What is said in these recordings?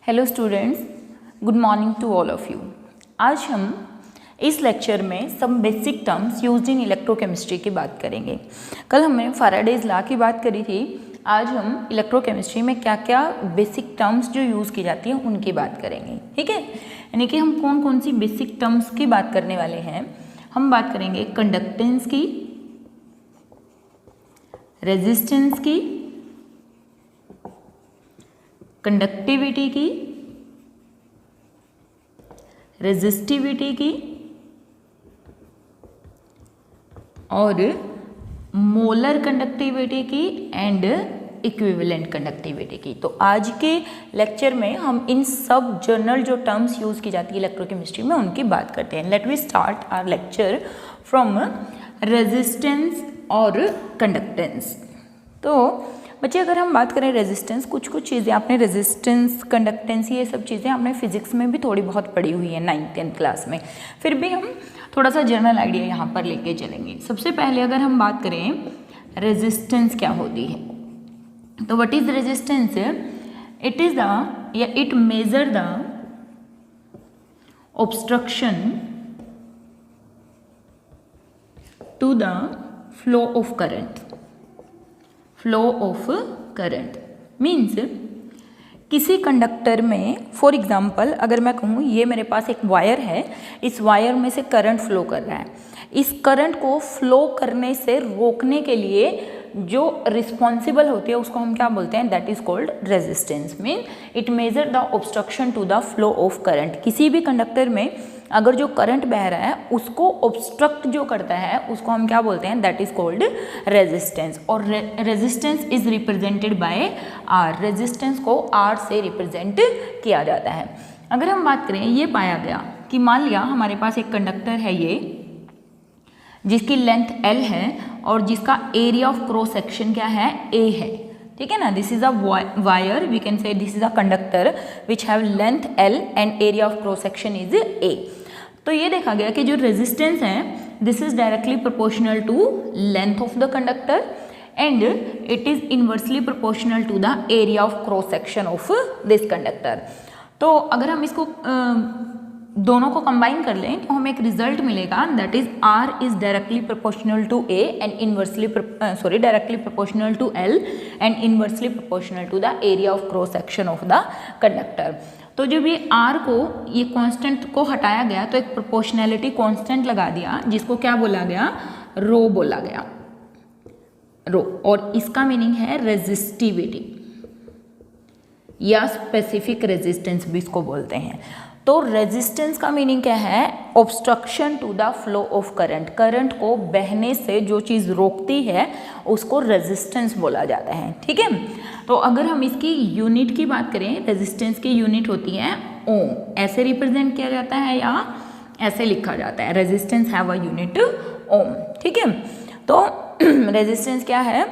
Hello students, good morning to all of you. आज हम इस लेक्चर में some basic terms used in electrochemistry की बात करेंगे। कल हमने फैराडेज लॉ की बात करी थी। आज हम इलेक्ट्रोकेमिस्ट्री में क्या क्या बेसिक टर्म्स जो यूज़ की जाती हैं उनकी बात करेंगे। ठीक है, यानी कि हम कौन कौन सी बेसिक टर्म्स की बात करने वाले हैं। हम बात करेंगे कंडक्टेंस की, रेजिस्टेंस की, कंडक्टिविटी की, रेजिस्टिविटी की और मोलर कंडक्टिविटी की एंड इक्विवेलेंट कंडक्टिविटी की। तो आज के लेक्चर में हम इन सब जनरल जो टर्म्स यूज की जाती है इलेक्ट्रोकेमिस्ट्री में उनकी बात करते हैं। Let we start our lecture from resistance और कंडक्टेंस। तो बच्चे अगर हम बात करें रेजिस्टेंस, कुछ चीज़ें आपने रेजिस्टेंस, कंडक्टेंस, ये सब चीज़ें आपने फिजिक्स में भी थोड़ी बहुत पढ़ी हुई है 9th-10th क्लास में। फिर भी हम थोड़ा सा जनरल आइडिया यहाँ पर लेके चलेंगे। सबसे पहले अगर हम बात करें रेजिस्टेंस क्या होती है, तो what is resistance? It is the या it measure the obstruction to the flow of current. Flow of current means किसी कंडक्टर में, फॉर एग्जाम्पल अगर मैं कहूँ ये मेरे पास एक वायर है, इस वायर में से करंट फ्लो कर रहा है। इस करंट को फ्लो करने से रोकने के लिए जो रिस्पॉन्सिबल होती है उसको हम क्या बोलते हैं? That is called resistance. Mean it measure the obstruction to the flow of current. किसी भी कंडक्टर में अगर जो करंट बह रहा है उसको ऑब्स्ट्रक्ट जो करता है उसको हम क्या बोलते हैं? That is called resistance. और resistance is represented by R. Resistance को आर से रिप्रेजेंट किया जाता है। अगर हम बात करें, ये पाया गया कि मान लिया हमारे पास एक कंडक्टर है ये, जिसकी लेंथ L है और जिसका एरिया ऑफ क्रॉस सेक्शन क्या है? A है। ठीक है ना, this is a wire, we can say this is a conductor which have length L and area of cross section is A। तो ये देखा गया कि जो रेजिस्टेंस है this is directly proportional to length of the conductor and it is inversely proportional to the area of cross section of this conductor. तो अगर हम इसको दोनों को कंबाइन कर लें तो हमें एक रिजल्ट मिलेगा, that is R is directly proportional to A and inversely directly proportional to L and inversely proportional to the area of cross section of the conductor. तो जब ये R को, ये कांस्टेंट को हटाया गया तो एक प्रोपोर्शनैलिटी कांस्टेंट लगा दिया जिसको क्या बोला गया? रो बोला गया, रो। और इसका मीनिंग है रेजिस्टिविटी या स्पेसिफिक रेजिस्टेंस भी इसको बोलते हैं। तो रेजिस्टेंस का मीनिंग क्या है? Obstruction to the flow of current. Current को बहने से जो चीज़ रोकती है उसको रेजिस्टेंस बोला जाता है। ठीक है, तो अगर हम इसकी यूनिट की बात करें, रेजिस्टेंस की यूनिट होती है ओम। ऐसे रिप्रेजेंट किया जाता है या ऐसे लिखा जाता है? रेजिस्टेंस हैव अ यूनिट ओम। ठीक है, तो रेजिस्टेंस क्या है?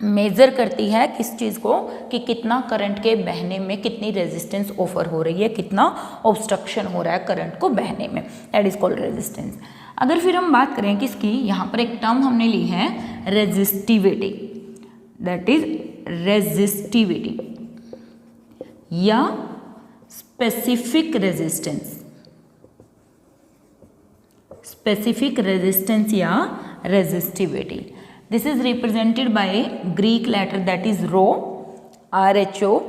मेजर करती है किस चीज़ को, कि कितना करंट के बहने में कितनी रेजिस्टेंस ऑफर हो रही है, कितना ऑब्स्ट्रक्शन हो रहा है करंट को बहने में, दैट इज कॉल्ड रेजिस्टेंस। अगर फिर हम बात करें किसकी, यहाँ पर एक टर्म हमने ली है रेजिस्टिविटी, दैट इज रेजिस्टिविटी या स्पेसिफिक रेजिस्टेंस। स्पेसिफिक रेजिस्टेंस या resistivity, this is represented by Greek letter that is rho, RHO,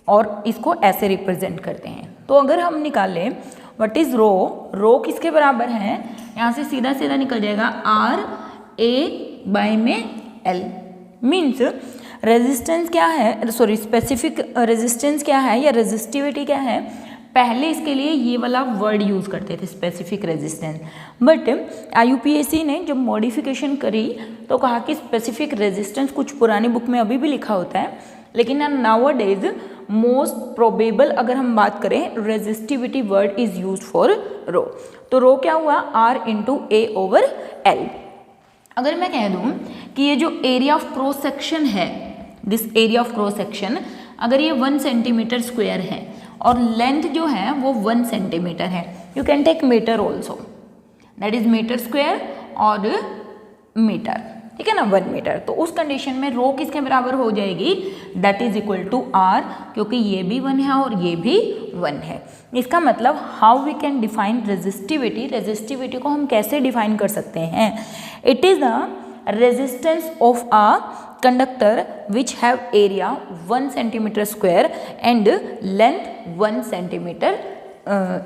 और इसको ऐसे रिप्रेजेंट करते हैं। तो अगर हम निकालें व्हाट इज रो, रो किसके बराबर है? यहाँ से सीधा सीधा निकल जाएगा RA में L। मीन्स रेजिस्टेंस क्या है, सॉरी स्पेसिफिक रेजिस्टेंस क्या है या रेजिस्टिविटी क्या है? पहले इसके लिए ये वाला वर्ड यूज़ करते थे स्पेसिफिक रेजिस्टेंस, बट IUPAC ने जब मॉडिफिकेशन करी तो कहा कि स्पेसिफिक रेजिस्टेंस, कुछ पुरानी बुक में अभी भी लिखा होता है, लेकिन नाउ डेज मोस्ट प्रोबेबल अगर हम बात करें resistivity word is use for rho. तो रो क्या हुआ? R into A/L। अगर मैं कह दूँ कि ये जो एरिया ऑफ क्रॉस सेक्शन है, this area of cross section, अगर ये 1 सेंटीमीटर स्क्वायर है और लेंथ जो है वो 1 सेंटीमीटर है, you can take metre also, that is metre square और मीटर। ठीक है ना, 1 मीटर। तो उस कंडीशन में रो किसके बराबर हो जाएगी, that is equal to R, क्योंकि ये भी 1 है और ये भी 1 है। इसका मतलब how we can define resistivity, resistivity को हम कैसे डिफाइन कर सकते हैं, it is the resistance of a conductor which have area 1 centimetre square and length 1 centimetre,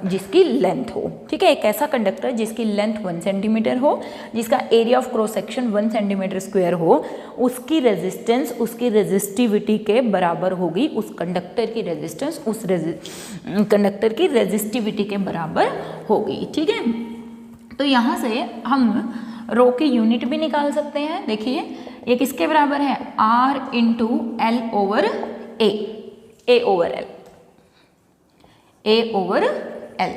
जिसकी लेंथ हो, ठीक है। एक ऐसा कंडक्टर जिसकी लेंथ 1 सेंटीमीटर हो, जिसका area of cross section 1 centimetre square हो, उसकी रेजिस्टेंस उसकी रेजिस्टिविटी के बराबर होगी, उस कंडक्टर की रेजिस्टेंस उस कंडक्टर की रेजिस्टिविटी के बराबर होगी, ठीक है। तो यहाँ से हम रो की यूनिट भी निकाल सकते हैं। देखिए ये किसके बराबर है, R इंटू एल ओवर ए ओवर एल, ए ओवर एल।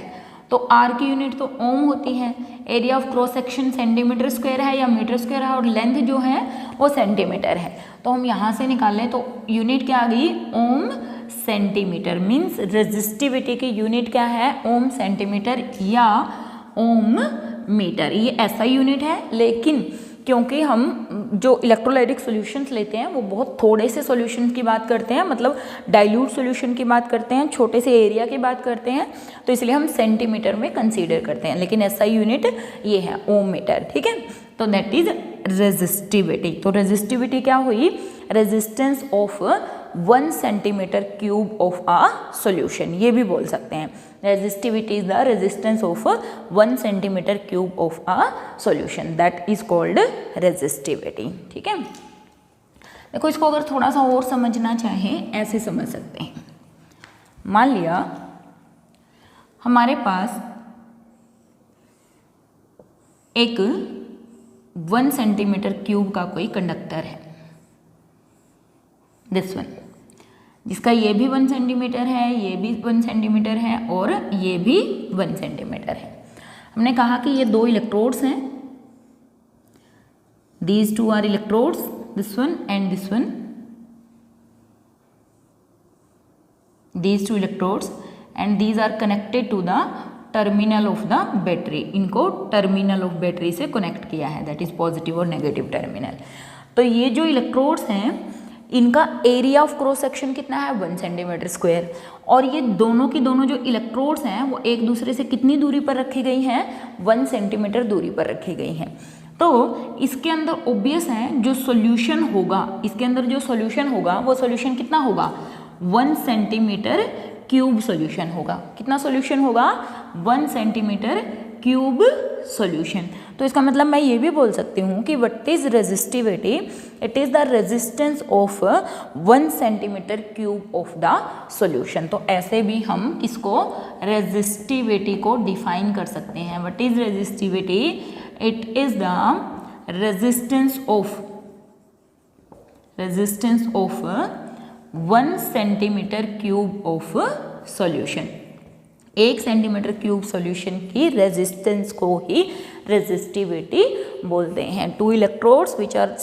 तो R की यूनिट तो ओम होती है, area of cross section centimetre square है या मीटर स्क्वायर है, और लेंथ जो है वो सेंटीमीटर है। तो हम यहाँ से निकालें तो यूनिट क्या आ गई, ओम सेंटीमीटर, मीन्स रेजिस्टिविटी की यूनिट क्या है, ओम सेंटीमीटर या ओम मीटर। ये ऐसा यूनिट है, लेकिन क्योंकि हम जो इलेक्ट्रोलाइटिक सॉल्यूशंस लेते हैं वो बहुत थोड़े से सॉल्यूशन की बात करते हैं, मतलब डाइल्यूट सॉल्यूशन की बात करते हैं, छोटे से एरिया की बात करते हैं, तो इसलिए हम सेंटीमीटर में कंसीडर करते हैं, लेकिन ऐसा यूनिट ये है ओम मीटर, ठीक है। तो दैट इज रेजिस्टिविटी। तो रेजिस्टिविटी क्या हुई, resistance of 1 centimetre cube of a solution, ये भी बोल सकते हैं। Resistivity is the resistance of 1 centimetre cube of a solution, that is called resistivity, ठीक है। देखो इसको अगर थोड़ा सा और समझना चाहें ऐसे समझ सकते हैं। मान लिया हमारे पास एक 1 सेंटीमीटर क्यूब का कोई कंडक्टर है, दिस वन, जिसका ये भी 1 सेंटीमीटर है, ये भी 1 सेंटीमीटर है और ये भी 1 सेंटीमीटर है। हमने कहा कि ये 2 इलेक्ट्रोड्स हैं, these 2 are electrodes, this one and this one, these 2 electrodes and these are connected to the terminal of the battery. इनको टर्मिनल ऑफ बैटरी से कनेक्ट किया है, दैट इज पॉजिटिव और नेगेटिव टर्मिनल। तो ये जो इलेक्ट्रोड्स हैं इनका एरिया ऑफ क्रॉस सेक्शन कितना है, 1 सेंटीमीटर स्क्वायर, और ये दोनों की दोनों जो इलेक्ट्रोड्स हैं वो एक दूसरे से कितनी दूरी पर रखी गई हैं, 1 सेंटीमीटर दूरी पर रखी गई हैं। तो इसके अंदर ऑब्वियस है जो सॉल्यूशन होगा, इसके अंदर जो सॉल्यूशन होगा वो सॉल्यूशन कितना होगा, 1 सेंटीमीटर क्यूब सॉल्यूशन होगा। कितना सॉल्यूशन होगा, 1 सेंटीमीटर क्यूब सॉल्यूशन। तो इसका मतलब मैं ये भी बोल सकती हूँ कि what is resistivity, it is the resistance of 1 centimetre cube of the solution. तो ऐसे भी हम इसको रेजिस्टिविटी को डिफाइन कर सकते हैं। What is resistivity, it is the resistance of 1 centimetre cube of solution. 1 centimetre cube solution की रेजिस्टेंस को ही रेजिस्टिविटी बोलते हैं। 2 electrodes which are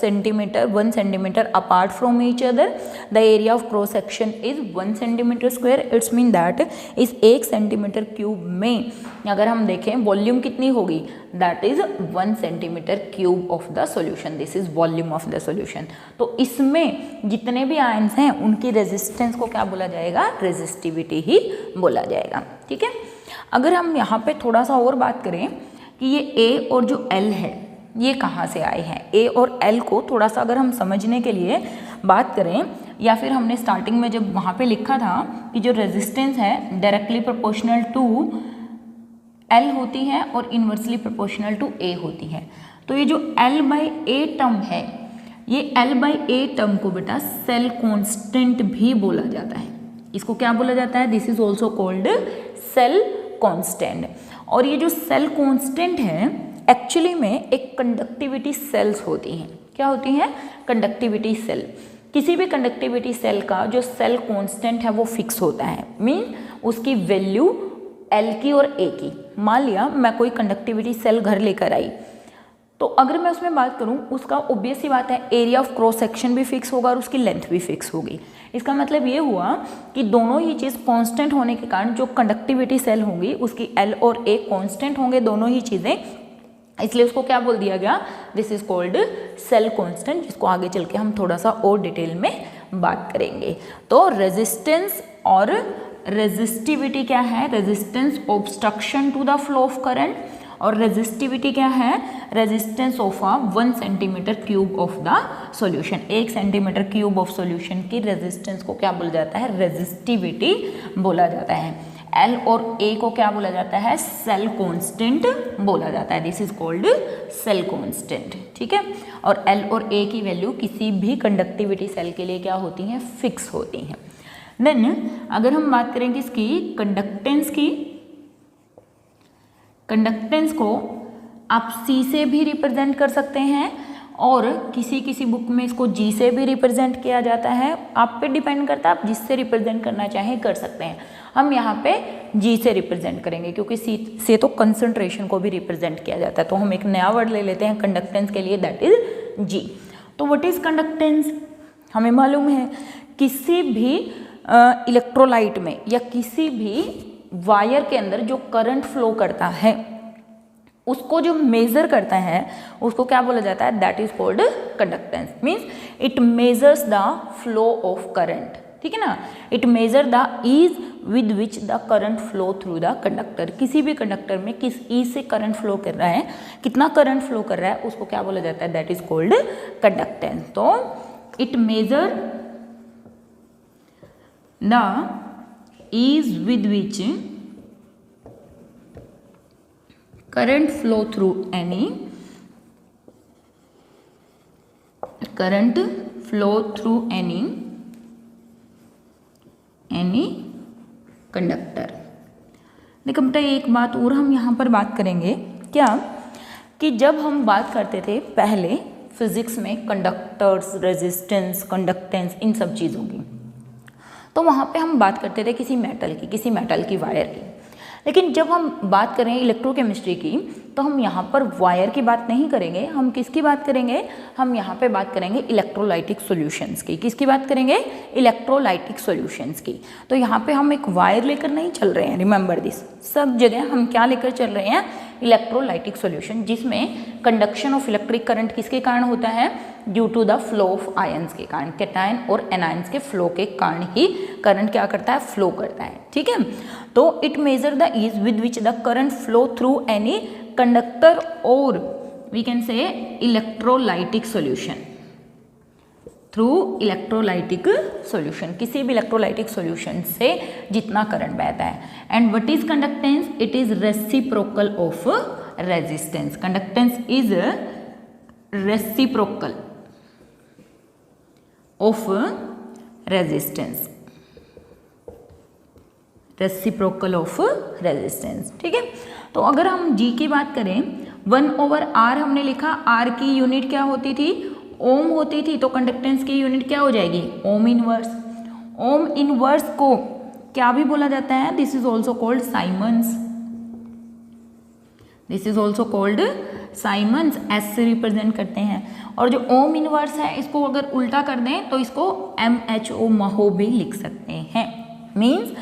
1 centimetre apart from each other, the area of cross section is 1 centimetre square. It's mean that is 1 centimetre cube में अगर हम देखें volume कितनी होगी, that is 1 centimetre cube of the solution, this is volume of the solution. तो इसमें जितने भी आयंस हैं उनकी रेजिस्टेंस को क्या बोला जाएगा, रेजिस्टिविटी ही बोला जाएगा, ठीक है। अगर हम यहाँ पे थोड़ा सा और बात करें कि ये A और जो L है ये कहाँ से आए हैं, A और L को थोड़ा सा अगर हम समझने के लिए बात करें, या फिर हमने स्टार्टिंग में जब वहाँ पे लिखा था कि जो रेजिस्टेंस है डायरेक्टली प्रोपोर्शनल टू L होती है और इन्वर्सली प्रोपोर्शनल टू A होती है। तो ये जो L/A टर्म है, ये L/A टर्म को बेटा सेल कांस्टेंट भी बोला जाता है। इसको क्या बोला जाता है, this is also called cell constant. और ये जो सेल कांस्टेंट है एक्चुअली में एक कंडक्टिविटी सेल्स होती हैं। क्या होती हैं, कंडक्टिविटी सेल। किसी भी कंडक्टिविटी सेल का जो सेल कांस्टेंट है वो फिक्स होता है, मीन उसकी वैल्यू L की और A की। मान लिया मैं कोई कंडक्टिविटी सेल घर लेकर आई, तो अगर मैं उसमें बात करूं उसका ऑब्वियस ही बात है एरिया ऑफ क्रॉस सेक्शन भी फिक्स होगा और उसकी लेंथ भी फिक्स होगी। इसका मतलब ये हुआ कि दोनों ही चीज़ कांस्टेंट होने के कारण जो कंडक्टिविटी सेल होंगी उसकी L और A कांस्टेंट होंगे, दोनों ही चीज़ें इसलिए उसको क्या बोल दिया गया, this is called cell constant, जिसको आगे चल के हम थोड़ा सा और डिटेल में बात करेंगे। तो रेजिस्टेंस और रेजिस्टिविटी क्या है, resistance obstruction to the flow of current, और रेजिस्टिविटी क्या है, resistance of 1 centimetre cube of the solution. 1 centimetre cube of solution की रेजिस्टेंस को क्या बोला जाता है, रेजिस्टिविटी बोला जाता है। एल और ए को क्या बोला जाता है, सेल कांस्टेंट बोला जाता है, this is called cell constant, ठीक है। और एल और ए की वैल्यू किसी भी कंडक्टिविटी सेल के लिए क्या होती हैं, फिक्स होती हैं। देन अगर हम बात करें किसकी, कंडक्टेंस की, कंडक्टेंस को आप सी से भी रिप्रेजेंट कर सकते हैं और किसी किसी बुक में इसको जी से भी रिप्रेजेंट किया जाता है, आप पे डिपेंड करता है, आप जिससे रिप्रेजेंट करना चाहें कर सकते हैं। हम यहाँ पे जी से रिप्रेजेंट करेंगे क्योंकि सी से तो कंसंट्रेशन को भी रिप्रेजेंट किया जाता है। तो हम एक नया वर्ड ले लेते हैं कंडक्टेंस के लिए, दैट इज जी। तो व्हाट इज कंडक्टेंस, हमें मालूम है किसी भी इलेक्ट्रोलाइट में या किसी भी वायर के अंदर जो करंट फ्लो करता है उसको जो मेजर करता है उसको क्या बोला जाता है, that is called conductance. Means it measures the flow of current, ठीक है ना, it measure the ease with which the current flow through the conductor. किसी भी कंडक्टर में किस ईज से करंट फ्लो कर रहा है, कितना करंट फ्लो कर रहा है, उसको क्या बोला जाता है, दैट इज कॉल्ड कंडक्टेंस। तो it measure the ease with which current flow through any conductor. देखो बेटा एक बात और हम यहाँ पर बात करेंगे क्या, कि जब हम बात करते थे पहले फिजिक्स में कंडक्टर्स, रेजिस्टेंस, कंडक्टेंस, इन सब चीज़ों की, तो वहाँ पे हम बात करते थे किसी मेटल की वायर की। लेकिन जब हम बात करें इलेक्ट्रोकेमिस्ट्री की तो हम यहाँ पर वायर की बात नहीं करेंगे, हम किसकी बात करेंगे, हम यहाँ पे बात करेंगे इलेक्ट्रोलाइटिक सॉल्यूशंस की। किसकी बात करेंगे, इलेक्ट्रोलाइटिक सॉल्यूशंस की। तो यहाँ पे हम एक वायर लेकर नहीं चल रहे हैं, रिमेंबर दिस, सब जगह हम क्या लेकर चल रहे हैं, इलेक्ट्रोलाइटिक सॉल्यूशन, जिसमें कंडक्शन ऑफ इलेक्ट्रिक करंट किसके कारण होता है, due to the flow of ions के कारण, कैटायन और एनायंस के फ्लो के कारण ही करंट क्या करता है, फ्लो करता है, ठीक है। तो it measure the ease with which the current flow through any conductor और we can say electrolytic solution, through electrolytic solution, किसी भी इलेक्ट्रोलाइटिक सॉल्यूशन से जितना करंट बहता है। And what is conductance, it is reciprocal of resistance. Conductance is reciprocal of resistance, reciprocal of resistance, ठीक है। तो अगर हम जी की बात करें, 1/R हमने लिखा, R की यूनिट क्या होती थी, ओम होती थी, तो कंडक्टेंस की यूनिट क्या हो जाएगी, ओम इनवर्स। ओम इनवर्स को क्या भी बोला जाता है, this is also called siemens, this is also called siemens, S से रिप्रेजेंट करते हैं। और जो ओम इनवर्स है इसको अगर उल्टा कर दें तो इसको MHO महो भी लिख सकते हैं। Means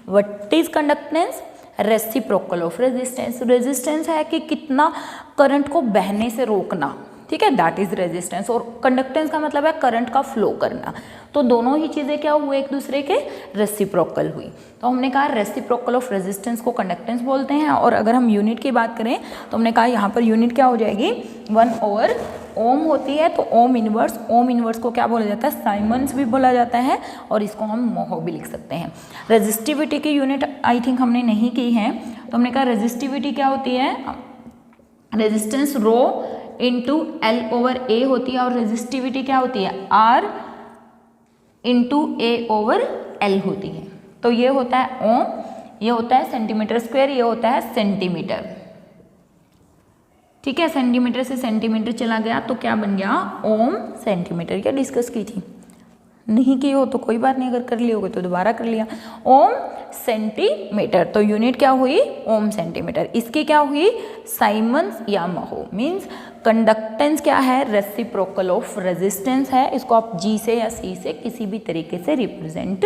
what is conductance, reciprocal of resistance. Resistance है कि कितना करंट को बहने से रोकना, ठीक है, दैट इज रेजिस्टेंस। और कंडक्टेंस का मतलब है करंट का फ्लो करना। तो दोनों ही चीज़ें क्या हुए, एक दूसरे के रेसिप्रोकल हुई। तो हमने कहा रेसिप्रोकल ऑफ रेजिस्टेंस को कंडक्टेंस बोलते हैं। और अगर हम यूनिट की बात करें तो हमने कहा यहाँ पर यूनिट क्या हो जाएगी, 1/ओम होती है। तो ओम इनवर्स को क्या बोला जाता है, साइमंस भी बोला जाता है, और इसको हम मोहो भी लिख सकते हैं। रेजिस्टिविटी की यूनिट आई थिंक हमने नहीं की है, तो हमने कहा रेजिस्टिविटी क्या होती है, रेजिस्टेंस रो इंटू L/A होती है, और रेजिस्टिविटी क्या होती है, R इंटू A/L होती है। तो ये होता है ओम, ये होता है सेंटीमीटर स्क्वायर, ये होता है सेंटीमीटर, ठीक है। सेंटीमीटर से सेंटीमीटर चला गया तो क्या बन गया, ओम सेंटीमीटर, क्या डिस्कस की थी, नहीं की हो तो कोई बात नहीं, अगर कर ली होगी तो दोबारा कर लिया। ओम सेंटीमीटर, तो यूनिट क्या हुई? ओम सेंटीमीटर। इसकी क्या हुई? साइमंस या महो। मीन्स कंडक्टेंस क्या है? रेसिप्रोकल ऑफ रेजिस्टेंस है। इसको आप जी से या सी से किसी भी तरीके से रिप्रेजेंट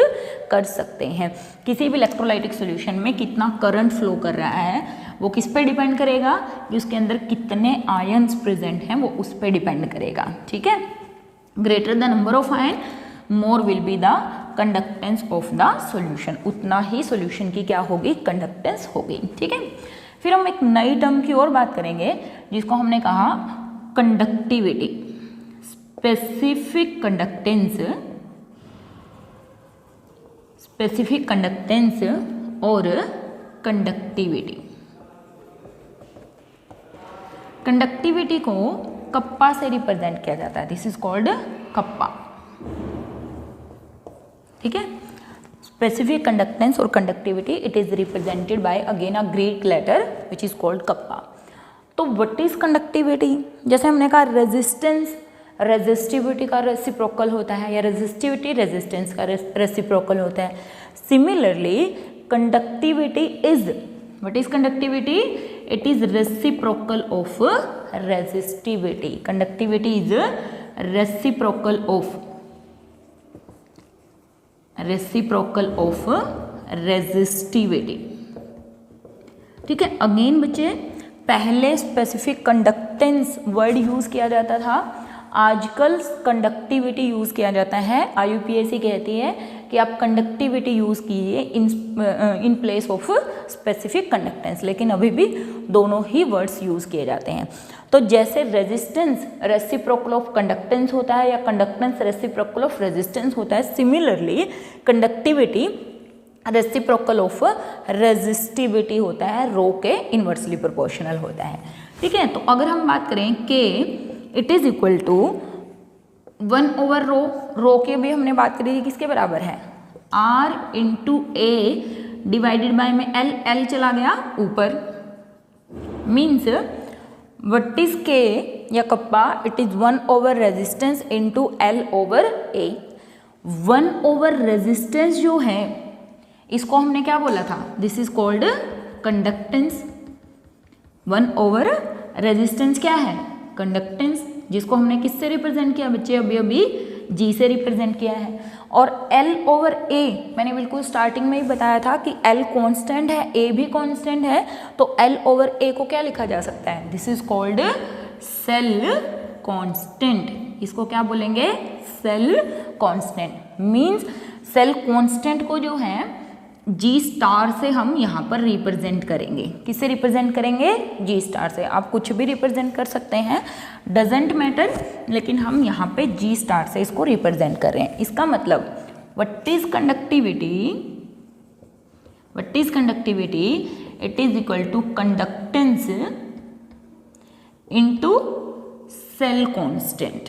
कर सकते हैं। किसी भी इलेक्ट्रोलाइटिक सॉल्यूशन में कितना करंट फ्लो कर रहा है वो किस पे डिपेंड करेगा? कि उसके अंदर कितने आयंस प्रेजेंट हैं वो उस पर डिपेंड करेगा। ठीक है, greater the number of ion more will be the conductance of the solution, उतना ही सॉल्यूशन की क्या होगी? कंडक्टेंस होगी। ठीक है, फिर हम एक नई टर्म की और बात करेंगे जिसको हमने कहा conductivity. Specific conductance, specific conductance और कंडक्टिविटी। कंडक्टिविटी को कप्पा से रिप्रेजेंट किया जाता है, दिस इज कॉल्ड कप्पा। ठीक है, स्पेसिफिक कंडक्टेंस और conductivity it is represented by again a Greek letter which is called kappa. तो व्हाट इज कंडक्टिविटी? जैसे हमने कहा रेजिस्टेंस रेजिस्टिविटी का रेसिप्रोकल होता है, या रेजिस्टिविटी रेजिस्टेंस का रेसिप्रोकल होता है। Similarly conductivity is, what is conductivity? It is reciprocal of resistivity. Conductivity is reciprocal of resistivity. ठीक है, अगेन बच्चे पहले स्पेसिफिक कंडक्टेंस वर्ड यूज किया जाता था, आजकल कंडक्टिविटी यूज किया जाता है। IUPAC कहती है कि आप कंडक्टिविटी यूज कीजिए in place of specific conductance, लेकिन अभी भी दोनों ही वर्ड्स यूज किए जाते हैं। तो जैसे रेजिस्टेंस रेसिप्रोकल ऑफ कंडक्टेंस होता है या कंडक्टेंस रेसिप्रोकल ऑफ रेजिस्टेंस होता है, similarly conductivity reciprocal of resistivity होता है, रो के इन्वर्सली प्रोपोर्शनल होता है। ठीक है, तो अगर हम बात करें कि इट इज इक्वल टू 1/रो, रो के भी हमने बात करी थी किसके बराबर है? R into A divided by में L चला गया ऊपर। मीन्स व्हाट इज के या कप्पा? इट इज 1/रेजिस्टेंस इंटू L/A। 1/रेजिस्टेंस जो है इसको हमने क्या बोला था? This is called conductance. 1/रेजिस्टेंस क्या है? कंडक्टेंस, जिसको हमने किससे रिप्रेजेंट किया बच्चे? अभी G से रिप्रेजेंट किया है। और L/A मैंने बिल्कुल स्टार्टिंग में ही बताया था कि L कांस्टेंट है, A भी कांस्टेंट है, तो L/A को क्या लिखा जा सकता है? This is called cell constant. इसको क्या बोलेंगे? Cell constant. Means cell constant को जो है G स्टार से हम यहाँ पर रिप्रेजेंट करेंगे। किससे रिप्रेजेंट करेंगे? G स्टार से। आप कुछ भी रिप्रेजेंट कर सकते हैं, डजेंट मैटर, लेकिन हम यहाँ पे G स्टार से इसको रिप्रेजेंट कर रहे हैं। इसका मतलब what is conductivity? What is conductivity? It is equal to conductance into cell constant.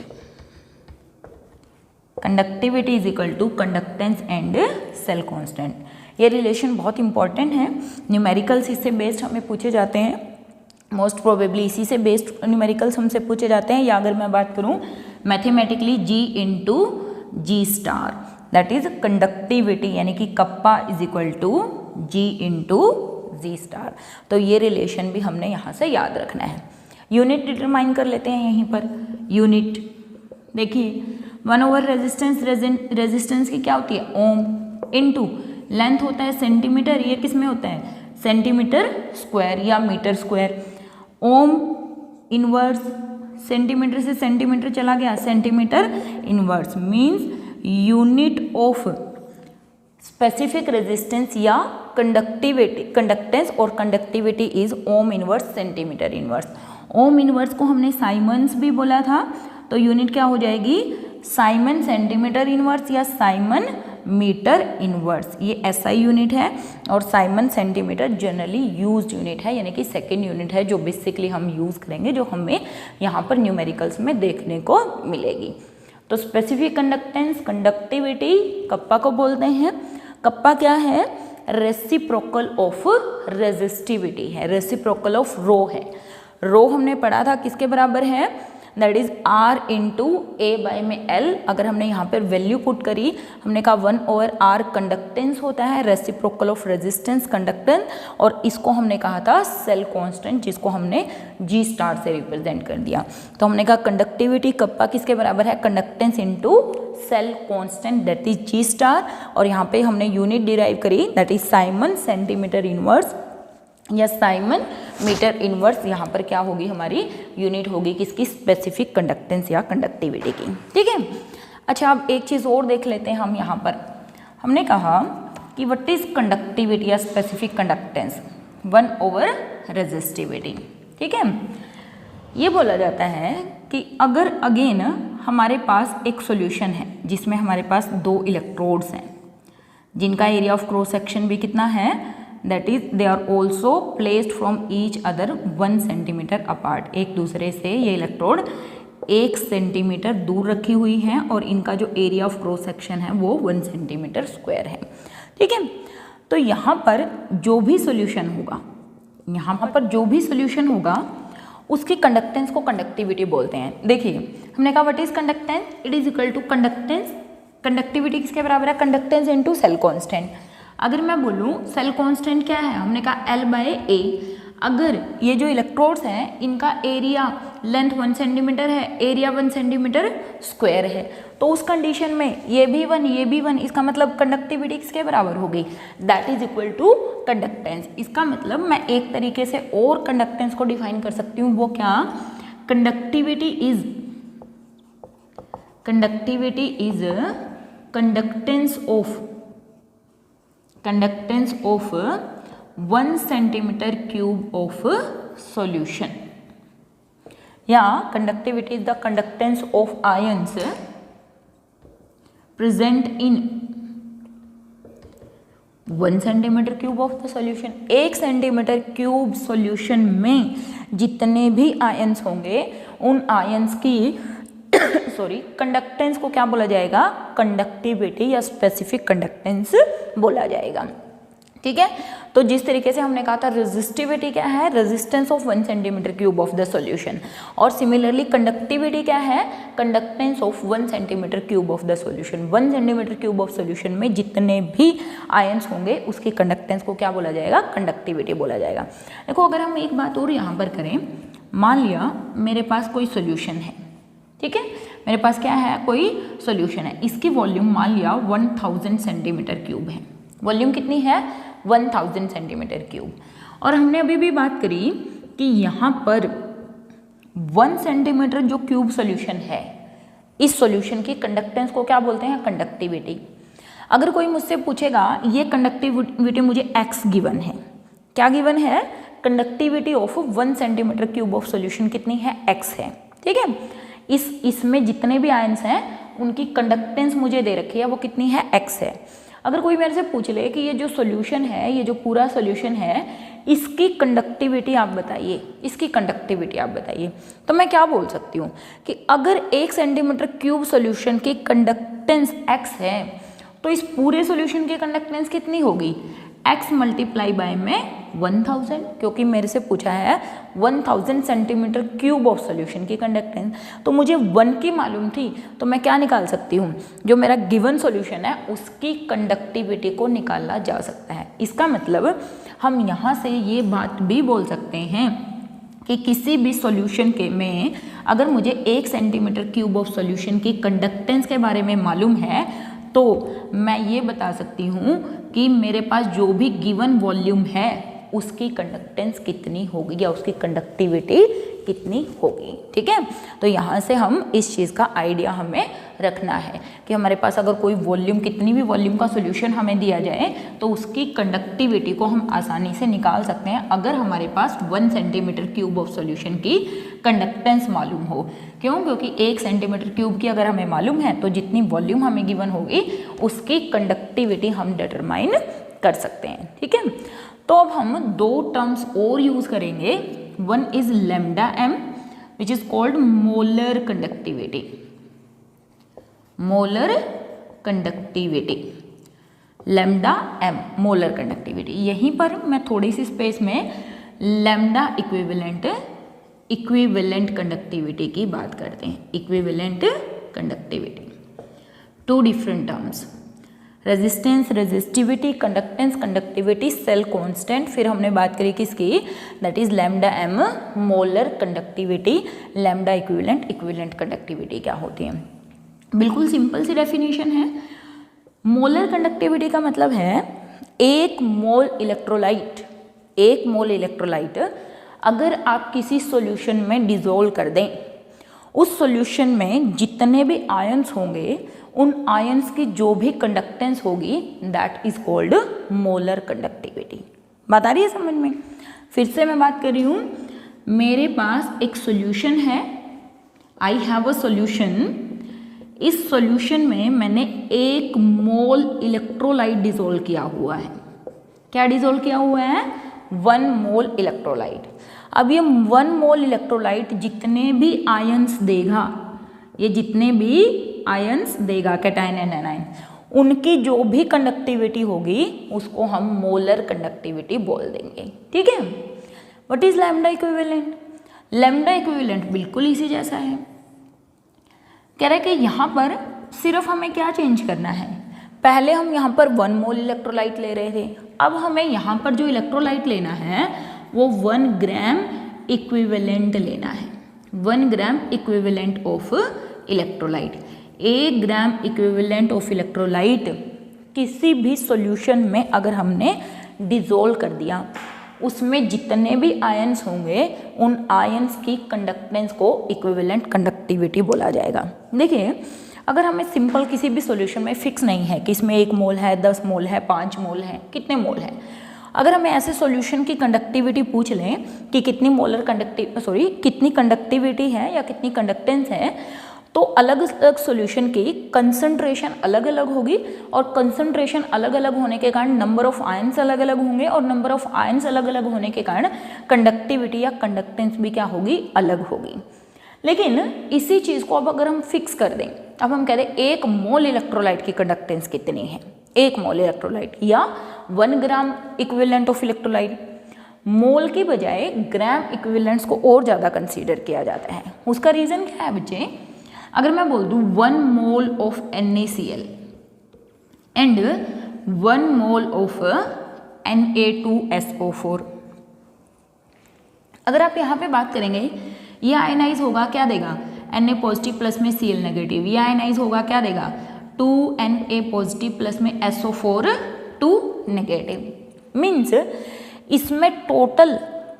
Conductivity is equal to conductance and cell constant. ये रिलेशन बहुत इंपॉर्टेंट है, न्यूमेरिकल्स इससे बेस्ड हमें पूछे जाते हैं, मोस्ट प्रोबेबली इसी से बेस्ड न्यूमेरिकल्स हमसे पूछे जाते हैं। या अगर मैं बात करूं mathematically G into G star, that is conductivity, यानी कि kappa is equal to G into G star. तो ये रिलेशन भी हमने यहाँ से याद रखना है। यूनिट डिटरमाइन कर लेते हैं यहीं पर। यूनिट देखिए 1/रेजिस्टेंस, रेजिस्टेंस की क्या होती है? ओम, इनटू लेंथ होता है सेंटीमीटर, ये किस में होता है? सेंटीमीटर स्क्वायर या metre square. Ohm inverse, centimetre से सेंटीमीटर चला गया, centimetre inverse. Means unit of specific resistance या कंडक्टिविटी, कंडक्टेंस और conductivity is ohm inverse centimetre inverse. Ohm inverse को हमने साइमंस भी बोला था, तो यूनिट क्या हो जाएगी? साइमन सेंटीमीटर इनवर्स या साइमन मीटर इनवर्स। ये SI यूनिट है और Simon centimetre generally used unit है, यानी कि सेकेंड यूनिट है जो बेसिकली हम यूज़ करेंगे, जो हमें यहाँ पर न्यूमेरिकल्स में देखने को मिलेगी। तो स्पेसिफिक कंडक्टेंस, कंडक्टिविटी कप्पा को बोलते हैं। कप्पा क्या है? रेसिप्रोकल ऑफ रेजिस्टिविटी है, रेसिप्रोकल ऑफ रो है। रो हमने पढ़ा था किसके बराबर है? That is R into A by में L। अगर हमने यहाँ पर वैल्यू पुट करी, हमने कहा 1/R कंडक्टेंस होता है, रेसिप्रोकल ऑफ रेजिस्टेंस कंडक्टेंस, और इसको हमने कहा था सेल कांस्टेंट, जिसको हमने G स्टार से रिप्रेजेंट कर दिया। तो हमने कहा कंडक्टिविटी कप्पा किसके बराबर है, conductance into cell constant that is G star, और यहाँ पे हमने यूनिट डिराइव करी that is siemens centimetre inverse या साइमन मीटर इनवर्स। यहाँ पर क्या होगी, हमारी यूनिट होगी किसकी, स्पेसिफिक कंडक्टेंस या कंडक्टिविटी की। ठीक है, अच्छा अब एक चीज़ और देख लेते हैं हम। यहाँ पर हमने कहा कि व्हाट इज कंडक्टिविटी या स्पेसिफिक कंडक्टेंस, 1/रेजिस्टिविटी। ठीक है, ये बोला जाता है कि अगर अगेन हमारे पास एक सॉल्यूशन है जिसमें हमारे पास 2 इलेक्ट्रोड्स हैं जिनका एरिया ऑफ क्रॉस सेक्शन भी कितना है, that is they are also placed from each other 1 centimetre apart. एक दूसरे से ये इलेक्ट्रोड 1 सेंटीमीटर दूर रखी हुई हैं और इनका जो एरिया ऑफ क्रॉस सेक्शन है वो 1 सेंटीमीटर स्क्वायर है। ठीक है, तो यहाँ पर जो भी सॉल्यूशन होगा, यहाँ पर जो भी सॉल्यूशन होगा उसकी कंडक्टेंस को कंडक्टिविटी बोलते हैं। देखिए हमने कहा what is conductance, it is equal to conductance, conductivity किसके बराबर है, कंडक्टेंस इनटू सेल कांस्टेंट। अगर मैं बोलूँ सेल कांस्टेंट क्या है, हमने कहा L/A। अगर ये जो इलेक्ट्रोड्स हैं इनका एरिया लेंथ 1 सेंटीमीटर है, एरिया 1 सेंटीमीटर स्क्वायर है, तो उस कंडीशन में ये भी 1 ये भी 1, इसका मतलब कंडक्टिविटी किसके बराबर होगी, that is equal to conductance. इसका मतलब मैं एक तरीके से और कंडक्टेंस को डिफाइन कर सकती हूँ, वो क्या, conductivity is conductance of 1 centimetre cube of solution, या conductivity is the conductance of ions present in 1 centimetre cube of the solution. 1 centimetre cube solution में जितने भी आयंस होंगे उन आयंस की कंडक्टेंस को क्या बोला जाएगा, कंडक्टिविटी या स्पेसिफिक कंडक्टेंस बोला जाएगा। ठीक है, तो जिस तरीके से हमने कहा था रेजिस्टिविटी क्या है, resistance of 1 centimetre cube of the solution, और सिमिलरली कंडक्टिविटी क्या है, conductance of 1 centimetre cube of the solution. 1 centimetre cube of solution में जितने भी आयंस होंगे उसकी कंडक्टेंस को क्या बोला जाएगा, कंडक्टिविटी बोला जाएगा। देखो अगर हम एक बात और यहाँ पर करें, मान लिया मेरे पास कोई सॉल्यूशन है, ठीक है, मेरे पास क्या है, कोई सॉल्यूशन है, इसकी वॉल्यूम मान लिया 1000 सेंटीमीटर क्यूब है। वॉल्यूम कितनी है, 1000 सेंटीमीटर क्यूब। और हमने अभी भी बात करी कि यहाँ पर 1 सेंटीमीटर जो क्यूब सॉल्यूशन है, इस सॉल्यूशन की कंडक्टेंस को क्या बोलते हैं, कंडक्टिविटी। अगर कोई मुझसे पूछेगा ये कंडक्टिविटी मुझे x गिवन है, क्या गिवन है, conductivity of 1 centimetre cube of solution कितनी है, x है। ठीक है, इसमें जितने भी आयंस हैं उनकी कंडक्टेंस मुझे दे रखी है, वो कितनी है, x है। अगर कोई मेरे से पूछ ले कि ये जो सॉल्यूशन है, ये जो पूरा सॉल्यूशन है, इसकी कंडक्टिविटी आप बताइए, इसकी कंडक्टिविटी आप बताइए, तो मैं क्या बोल सकती हूँ कि अगर 1 सेंटीमीटर क्यूब सॉल्यूशन की कंडक्टेंस x है तो इस पूरे सॉल्यूशन की कंडक्टेंस कितनी होगी, x मल्टीप्लाई बाय में 1000, क्योंकि मेरे से पूछा है 1000 सेंटीमीटर क्यूब ऑफ सॉल्यूशन की कंडक्टेंस, तो मुझे 1 की मालूम थी, तो मैं क्या निकाल सकती हूँ, जो मेरा गिवन सॉल्यूशन है उसकी कंडक्टिविटी को निकाला जा सकता है। इसका मतलब हम यहाँ से ये बात भी बोल सकते हैं कि किसी भी सॉल्यूशन के में अगर मुझे 1 सेंटीमीटर क्यूब ऑफ सॉल्यूशन की कंडक्टेंस के बारे में मालूम है तो मैं ये बता सकती हूँ कि मेरे पास जो भी गिवन वॉल्यूम है उसकी कंडक्टेंस कितनी होगी या उसकी कंडक्टिविटी कितनी होगी। ठीक है, तो यहाँ से हम इस चीज़ का आइडिया हमें रखना है कि हमारे पास अगर कोई वॉल्यूम, कितनी भी वॉल्यूम का सॉल्यूशन हमें दिया जाए तो उसकी कंडक्टिविटी को हम आसानी से निकाल सकते हैं अगर हमारे पास 1 सेंटीमीटर क्यूब ऑफ सॉल्यूशन की कंडक्टेंस मालूम हो। क्यों, क्योंकि 1 सेंटीमीटर क्यूब की अगर हमें मालूम है तो जितनी वॉल्यूम हमें गिवन होगी उसकी कंडक्टिविटी हम डिटरमाइन कर सकते हैं। ठीक है, तो अब हम 2 टर्म्स और यूज करेंगे। One is lambda m which is called molar conductivity, molar conductivity, lambda m molar conductivity. यहीं पर मैं थोड़ी सी स्पेस में लैम्डा इक्विवेलेंट इक्विवेलेंट कंडक्टिविटी की बात करते हैं। Equivalent conductivity, two different terms, resistance resistivity, conductance conductivity, cell constant. फिर हमने बात करी किसकी, that is lambda m, molar conductivity, lambda equivalent, equivalent conductivity क्या होती है। बिल्कुल सिंपल सी डेफिनेशन है। मोलर कंडक्टिविटी का मतलब है एक मोल इलेक्ट्रोलाइट, एक मोल इलेक्ट्रोलाइट अगर आप किसी सॉल्यूशन में डिसॉल्व कर दें, उस सॉल्यूशन में जितने भी आयंस होंगे उन आयंस की जो भी कंडक्टेंस होगी that is called molar conductivity. बात आ रही है समझ में। फिर से मैं बात कर रही हूँ, मेरे पास एक सॉल्यूशन है, आई हैव अ सॉल्यूशन। इस सॉल्यूशन में मैंने एक मोल इलेक्ट्रोलाइट डिसॉल्व किया हुआ है। क्या डिसॉल्व किया हुआ है, 1 मोल इलेक्ट्रोलाइट। अब ये 1 मोल इलेक्ट्रोलाइट जितने भी आयंस देगा, ये जितने भी आयंस देगा कैटायन एंड एनायन, उनकी जो भी कंडक्टिविटी होगी उसको हम मोलर कंडक्टिविटी बोल देंगे। ठीक है। What is lambda equivalent, lambda equivalent बिल्कुल इसी जैसा है। कह रहा है कि यहाँ पर सिर्फ हमें क्या चेंज करना है, पहले हम यहाँ पर 1 मोल इलेक्ट्रोलाइट ले रहे थे, अब हमें यहाँ पर जो इलेक्ट्रोलाइट लेना है वो 1 ग्राम इक्विवेलेंट लेना है, 1 gram equivalent of electrolyte. 1 gram equivalent of electrolyte किसी भी सॉल्यूशन में अगर हमने डिसॉल्व कर दिया, उसमें जितने भी आयंस होंगे उन आयंस की कंडक्टेंस को इक्विवेलेंट कंडक्टिविटी बोला जाएगा। देखिए, अगर हमें सिंपल किसी भी सॉल्यूशन में फिक्स नहीं है कि इसमें 1 मोल है, 10 मोल है, 5 मोल है, कितने मोल है, अगर हमें ऐसे सॉल्यूशन की कंडक्टिविटी पूछ लें कि कितनी मोलर कितनी कंडक्टिविटी है या कितनी कंडक्टेंस है, तो अलग अलग सॉल्यूशन की कंसंट्रेशन अलग अलग होगी और कंसंट्रेशन अलग अलग होने के कारण नंबर ऑफ आयंस अलग अलग होंगे और नंबर ऑफ आयंस अलग अलग होने के कारण कंडक्टिविटी या कंडक्टेंस भी क्या होगी, अलग होगी। लेकिन इसी चीज़ को अब अगर हम फिक्स कर दें, अब हम कह दें 1 मोल इलेक्ट्रोलाइट की कंडक्टेंस कितनी है, 1 मोल इलेक्ट्रोलाइट या 1 ग्राम इक्विवेलेंट ऑफ इलेक्ट्रोलाइट। मोल की बजाय ग्राम इक्विवेलेंट्स को और ज़्यादा कंसीडर किया जाता है। उसका रीज़न क्या है बच्चे, अगर मैं बोल दूँ 1 mole of NaCl and 1 mole of Na2SO4, अगर आप यहाँ पे बात करेंगे, ये आयनाइज होगा, क्या देगा, Na पॉजिटिव प्लस में Cl नेगेटिव, ये आयनाइज होगा, क्या देगा, 2Na पॉजिटिव प्लस में SO4 2 नेगेटिव। मीन्स इसमें total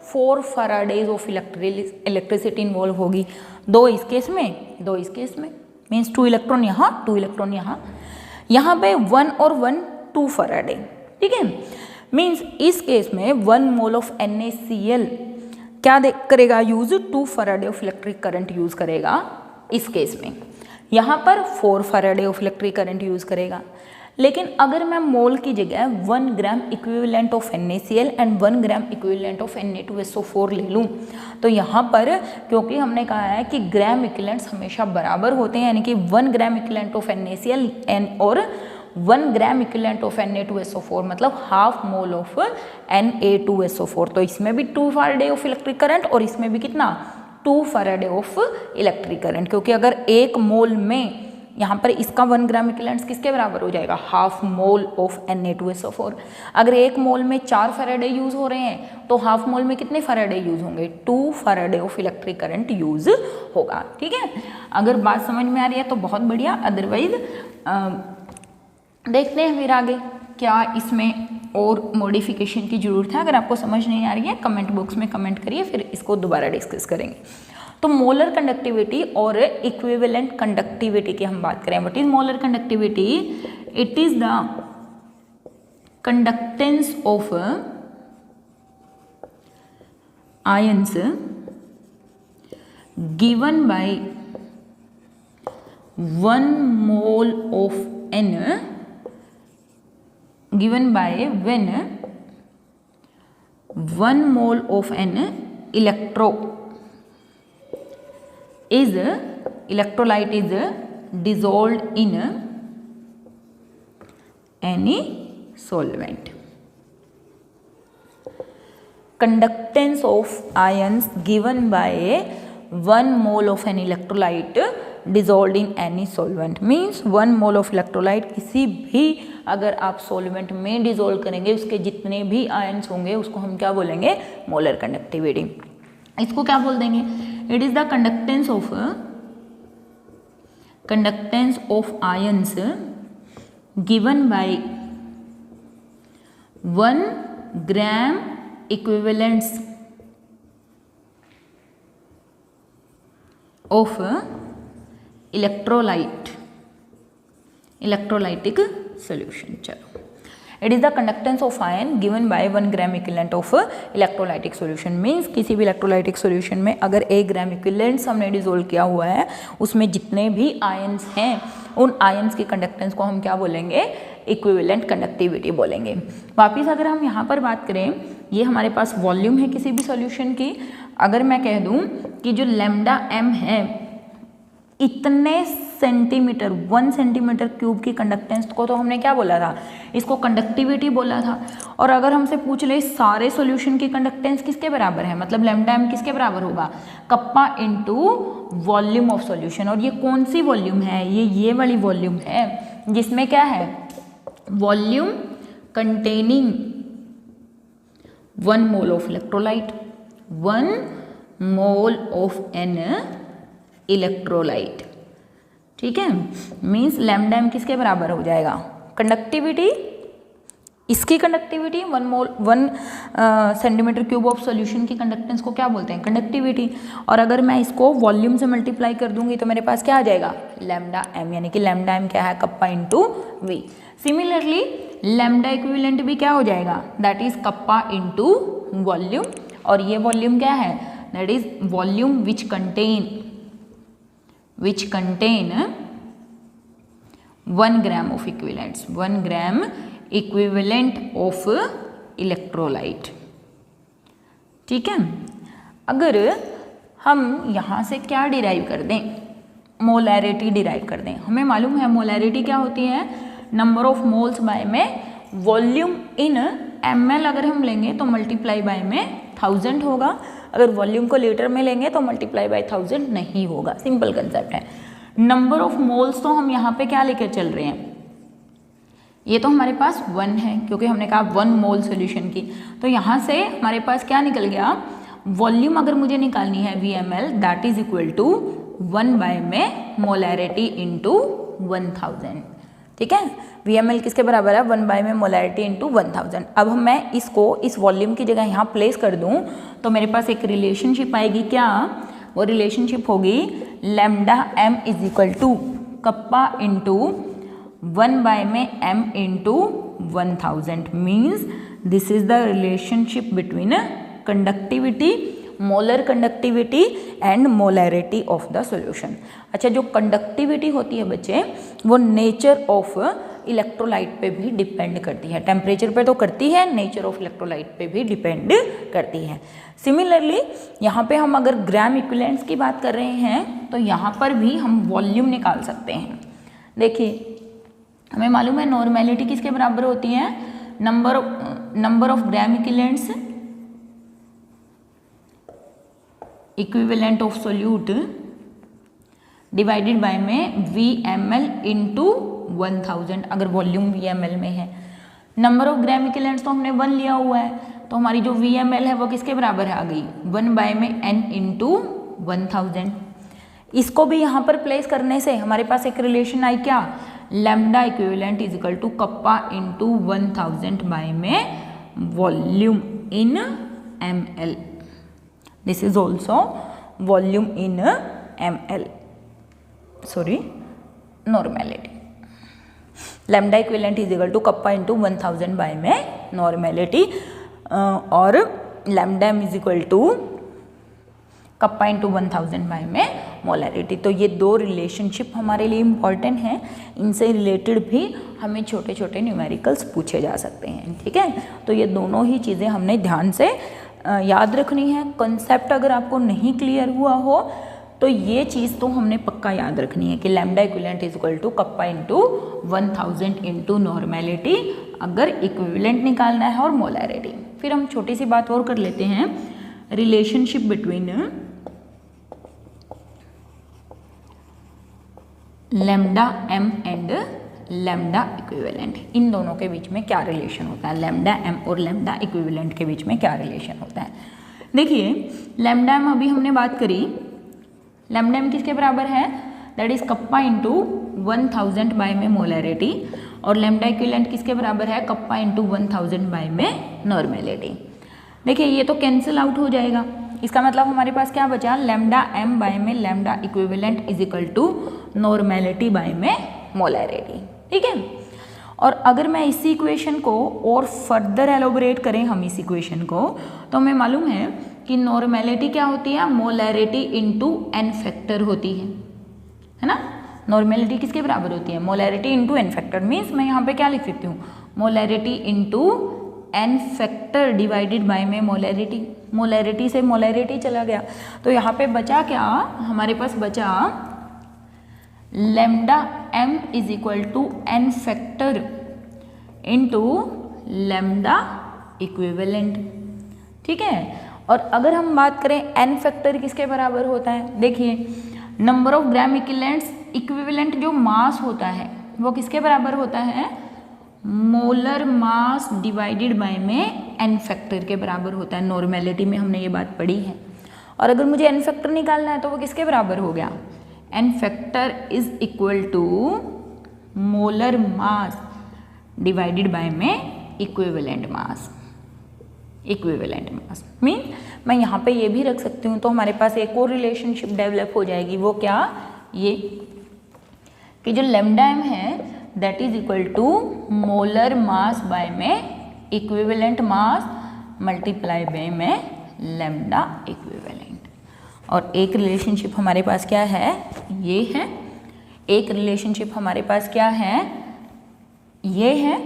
4 Faraday's of electricity involve होगी, 2 इस केस में, 2 इस केस में। मीन्स 2 इलेक्ट्रॉन यहाँ, 2 इलेक्ट्रॉन यहाँ पे 1 और 1 2 फैराडे। ठीक है। मीन्स इस केस में 1 मोल ऑफ NaCl क्या करेगा use, 2 Faraday of electric current use करेगा इस केस में। यहाँ पर 4 Faraday of electric current use करेगा। लेकिन अगर मैं मोल की जगह 1 gram equivalent of NaCl and 1 gram equivalent of Na2SO4 ले लूँ, तो यहाँ पर क्योंकि हमने कहा है कि ग्राम इक्विवेलेंट्स हमेशा बराबर होते हैं, यानी कि 1 ग्राम इक्विवेलेंट ऑफ NaCl और 1 ग्राम इक्विवेलेंट ऑफ Na2SO4 मतलब हाफ मोल ऑफ Na2SO4। तो इसमें भी 2 फैराडे ऑफ इलेक्ट्रिक करंट और इसमें भी कितना, 2 फैराडे ऑफ इलेक्ट्रिक करंट। क्योंकि अगर 1 मोल में यहाँ पर इसका 1 ग्राम इक्विवेलेंट किसके बराबर हो जाएगा, हाफ मोल ऑफ Na2SO4। अगर 1 मोल में 4 फैराडे यूज हो रहे हैं तो हाफ मोल में कितने फैराडे यूज होंगे, 2 Faraday of electric current use होगा। ठीक है। अगर बात समझ में आ रही है तो बहुत बढ़िया, अदरवाइज देखते हैं फिर आगे क्या इसमें और मॉडिफिकेशन की जरूरत है। अगर आपको समझ नहीं आ रही है कमेंट बॉक्स में कमेंट करिए, फिर इसको दोबारा डिस्कस करेंगे। तो मोलर कंडक्टिविटी और इक्विवेलेंट कंडक्टिविटी की हम बात करें। What is molar conductivity, it is the conductance of ions given by 1 mole of N given by when 1 mole of N electrolyte is dissolved in any solvent। Conductance of ions given by 1 mole of an electrolyte dissolve in any solvent. Means 1 mole of electrolyte किसी भी अगर आप solvent में dissolve करेंगे उसके जितने भी ions होंगे उसको हम क्या बोलेंगे, मोलर कंडक्टिविटी। इसको क्या बोल देंगे, it is the conductance of ions given by 1 gram equivalents of electrolytic solution. चलो, it is the conductance of ion given by 1 gram equivalent of electrolytic solution. Means किसी भी इलेक्ट्रोलाइटिक सॉल्यूशन में अगर 1 gram equivalents हमने dissolve किया हुआ है उसमें जितने भी आयंस हैं उन आयंस की कंडक्टेंस को हम क्या बोलेंगे, इक्विवेलेंट कंडक्टिविटी बोलेंगे। वापिस अगर हम यहाँ पर बात करें, ये हमारे पास वॉल्यूम है किसी भी सॉल्यूशन की। अगर मैं कह दूं कि जो लैम्डा m है इतने सेंटीमीटर 1 सेंटीमीटर क्यूब की कंडक्टेंस को तो हमने क्या बोला था, इसको कंडक्टिविटी बोला था। और अगर हमसे पूछ ले सारे सॉल्यूशन की कंडक्टेंस किसके बराबर है, मतलब लैम्डा m किसके बराबर होगा, kappa into volume of solution. और ये कौन सी वॉल्यूम है, ये वाली वॉल्यूम है जिसमें क्या है, volume containing 1 mole of electrolyte, 1 mole of an electrolyte. ठीक है, मीन्स लैम्डा m किसके बराबर हो जाएगा, कंडक्टिविटी, इसकी conductivity 1 centimetre cube of solution की कंडक्टेंस को क्या बोलते हैं, कंडक्टिविटी। और अगर मैं इसको वॉल्यूम से मल्टीप्लाई कर दूंगी तो मेरे पास क्या आ जाएगा, लैम्डा m, यानी कि लैम्डा m क्या है, kappa into V. Similarly lambda equivalent भी क्या हो जाएगा, that is kappa into volume. और ये वॉल्यूम क्या है, that is volume which contain 1 gram of equivalents, 1 gram equivalent of electrolyte. ठीक है, अगर हम यहाँ से क्या डिराइव कर दें, मोलैरिटी डिराइव कर दें। हमें मालूम है मोलैरिटी क्या होती है, नंबर ऑफ मोल्स बाय में वॉल्यूम इन ml अगर हम लेंगे तो मल्टीप्लाई बाय में 1000 होगा, अगर वॉल्यूम को लीटर में लेंगे तो मल्टीप्लाई बाय 1000 नहीं होगा। सिंपल कंसेप्ट है। नंबर ऑफ मोल्स तो हम यहाँ पे क्या लेकर चल रहे हैं, ये तो हमारे पास 1 है क्योंकि हमने कहा 1 मोल सॉल्यूशन की, तो यहाँ से हमारे पास क्या निकल गया, वॉल्यूम अगर मुझे निकालनी है VML that is equal to 1 by में मोलैरिटी इंटू 1000। ठीक है, VML किसके बराबर है, 1 बाय में मोलैरिटी इंटू 1000। अब मैं इसको इस वॉल्यूम की जगह यहाँ प्लेस कर दूँ तो मेरे पास एक रिलेशनशिप आएगी, क्या, वो रिलेशनशिप होगी lambda m is equal to kappa into 1 by में m into 1000। Means this is the relationship between conductivity, molar conductivity and molarity of the solution. अच्छा, जो कंडक्टिविटी होती है बच्चे वो नेचर ऑफ इलेक्ट्रोलाइट पे भी डिपेंड करती है, टेम्परेचर पे तो करती है, नेचर ऑफ इलेक्ट्रोलाइट पे भी डिपेंड करती है। सिमिलरली यहाँ पे हम अगर ग्राम इक्विवेलेंट्स की बात कर रहे हैं तो यहाँ पर भी हम वॉल्यूम निकाल सकते हैं। देखिए, हमें मालूम है नॉर्मेलिटी किसके बराबर होती है, number of gram equivalents equivalent of solute divided by में VML इंटू 1000, अगर वॉल्यूम VML में है। नंबर ऑफ ग्राम इक्विवेलेंट्स तो हमने 1 लिया हुआ है, तो हमारी जो VML है वो किसके बराबर है, आ गई 1 बाय में n इंटू 1000। इसको भी यहाँ पर प्लेस करने से हमारे पास एक रिलेशन आई, क्या, lambda equivalent is equal to kappa into 1000 by में volume in ml। This is also volume in ml, sorry, normality. Lambda equivalent is equal to kappa into 1000 by में normality और lambda m is equal to kappa into 1000 by में molarity. तो ये दो relationship हमारे लिए important हैं, इनसे रिलेटेड भी हमें छोटे छोटे न्यूमेरिकल्स पूछे जा सकते हैं। ठीक है, तो ये दोनों ही चीज़ें हमने ध्यान से याद रखनी है। कंसेप्ट अगर आपको नहीं क्लियर हुआ हो तो ये चीज़ तो हमने पक्का याद रखनी है कि lambda equivalent is equal to kappa into 1000 into normality, अगर इक्विवेलेंट निकालना है और मोलैरिटी। फिर हम छोटी सी बात और कर लेते हैं, relationship between lambda M and lambda equivalent, इन दोनों के बीच में क्या रिलेशन होता है, लैम्डा एम और लैम्डा इक्विवेलेंट के बीच में क्या रिलेशन होता है। देखिए लैम्डा एम अभी हमने बात करी, लैम्डा एम किसके बराबर है, that is kappa into 1000 by में मोलैरिटी, और लैम्डा इक्विवेलेंट किसके बराबर है, कप्पा इंटू 1000 बाय में नॉर्मेलिटी। देखिए ये तो कैंसिल आउट हो जाएगा, इसका मतलब हमारे पास क्या बचा, लैम्डा एम बाय में lambda equivalent is equal to normality by में मोलैरिटी, ठीक है। और अगर मैं इसी इक्वेशन को और फर्दर एलोबरेट करें हम इस इक्वेशन को, तो हमें मालूम है कि नॉर्मेलिटी क्या होती है, मोलैरिटी इंटू एन फैक्टर होती है ना। नॉर्मेलिटी किसके बराबर होती है, मोलैरिटी इंटू एन फैक्टर, मीन्स मैं यहाँ पे क्या लिख सकती हूँ, molarity into n factor divided by में मोलैरिटी, मोलैरिटी से मोलैरिटी चला गया, तो यहाँ पे बचा क्या, हमारे पास बचा lambda m is equal to n factor into lambda equivalent, ठीक है। और अगर हम बात करें एन फैक्टर किसके बराबर होता है, देखिए नंबर ऑफ ग्राम इक्विवेलेंट जो मास होता है वो किसके बराबर होता है, मोलर मास डिवाइडेड बाय में एन फैक्टर के बराबर होता है। नॉर्मेलिटी में हमने ये बात पढ़ी है। और अगर मुझे एन फैक्टर निकालना है तो वो किसके बराबर हो गया, n factor is equal to molar mass divided by में equivalent mass, equivalent mass mean मैं यहाँ पे ये भी रख सकती हूँ, तो हमारे पास एक और रिलेशनशिप डेवलप हो जाएगी, वो क्या, ये कि जो लैम्डा एम है that is equal to molar mass by में इक्विवेलेंट मास मल्टीप्लाई बाय में लैम्डा इक्विवेलेंट। और एक रिलेशनशिप हमारे पास क्या है, ये है, एक रिलेशनशिप हमारे पास क्या है, ये है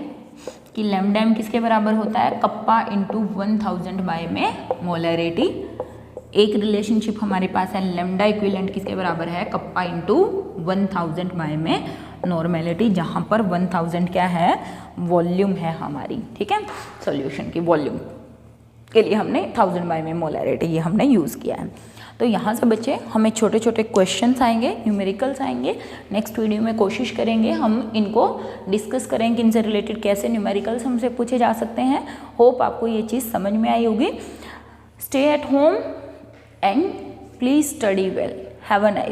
कि लैम्डा एम किसके बराबर होता है, कप्पा इंटू 1000 बाय में मोलैरिटी। एक रिलेशनशिप हमारे पास है लैम्डा इक्विवेलेंट किसके बराबर है, कप्पा इंटू 1000 बाय में नॉर्मेलिटी, जहाँ पर 1000 क्या है, वॉल्यूम है हमारी, ठीक है। सॉल्यूशन की वॉल्यूम के लिए हमने 1000 बाय में मोलैरिटी ये हमने यूज़ किया है। तो यहाँ से बच्चे हमें छोटे छोटे क्वेश्चंस आएंगे, न्यूमेरिकल्स आएंगे। नेक्स्ट वीडियो में कोशिश करेंगे हम इनको डिस्कस करें कि इनसे रिलेटेड कैसे न्यूमेरिकल्स हमसे पूछे जा सकते हैं। होप आपको ये चीज़ समझ में आई होगी। Stay at home and please study well. Have a nice